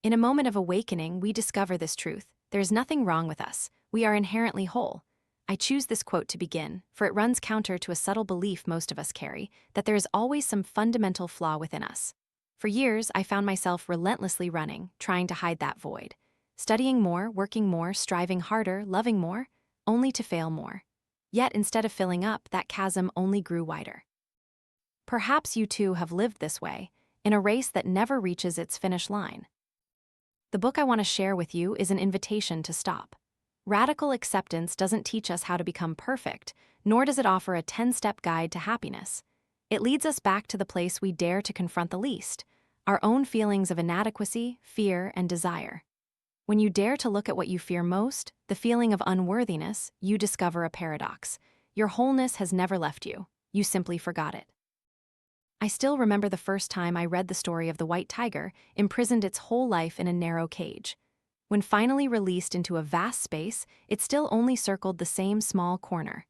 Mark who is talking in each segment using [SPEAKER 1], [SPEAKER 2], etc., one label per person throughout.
[SPEAKER 1] In a moment of awakening, we discover this truth. There is nothing wrong with us. We are inherently whole. I choose this quote to begin, for it runs counter to a subtle belief most of us carry, that there is always some fundamental flaw within us. For years, I found myself relentlessly running, trying to hide that void. Studying more, working more, striving harder, loving more, only to fail more. Yet, instead of filling up, that chasm only grew wider. Perhaps you too have lived this way, in a race that never reaches its finish line. The book I want to share with you is an invitation to stop. Radical acceptance doesn't teach us how to become perfect, nor does it offer a 10-step guide to happiness. It leads us back to the place we dare to confront the least, our own feelings of inadequacy, fear, and desire. When you dare to look at what you fear most, the feeling of unworthiness, you discover a paradox. Your wholeness has never left you. You simply forgot it. I still remember the first time I read the story of the white tiger, imprisoned its whole life in a narrow cage. When finally released into a vast space, it still only circled the same small corner.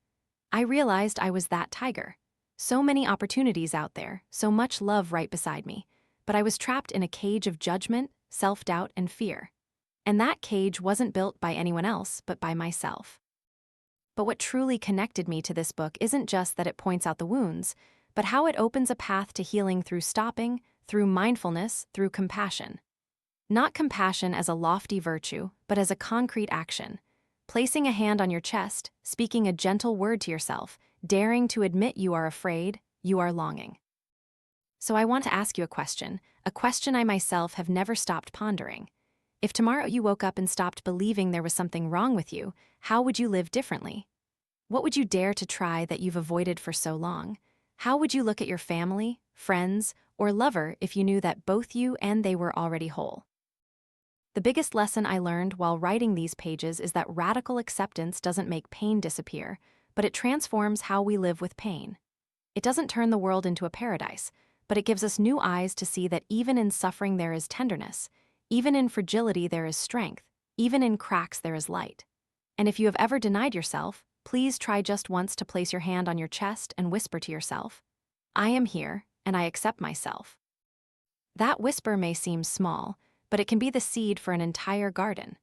[SPEAKER 1] I realized I was that tiger. So many opportunities out there, so much love right beside me, but I was trapped in a cage of judgment, self-doubt, and fear. And that cage wasn't built by anyone else, but by myself. But what truly connected me to this book isn't just that it points out the wounds, but how it opens a path to healing through stopping, through mindfulness, through compassion. Not compassion as a lofty virtue, but as a concrete action. Placing a hand on your chest, speaking a gentle word to yourself, daring to admit you are afraid, you are longing. So I want to ask you a question I myself have never stopped pondering. If tomorrow you woke up and stopped believing there was something wrong with you, how would you live differently? What would you dare to try that you've avoided for so long? How would you look at your family, friends, or lover if you knew that both you and they were already whole? The biggest lesson I learned while writing these pages is that radical acceptance doesn't make pain disappear, but it transforms how we live with pain. It doesn't turn the world into a paradise, but it gives us new eyes to see that even in suffering there is tenderness, even in fragility there is strength, even in cracks there is light. And if you have ever denied yourself, please try just once to place your hand on your chest and whisper to yourself, "I am here, and I accept myself." That whisper may seem small, but it can be the seed for an entire garden.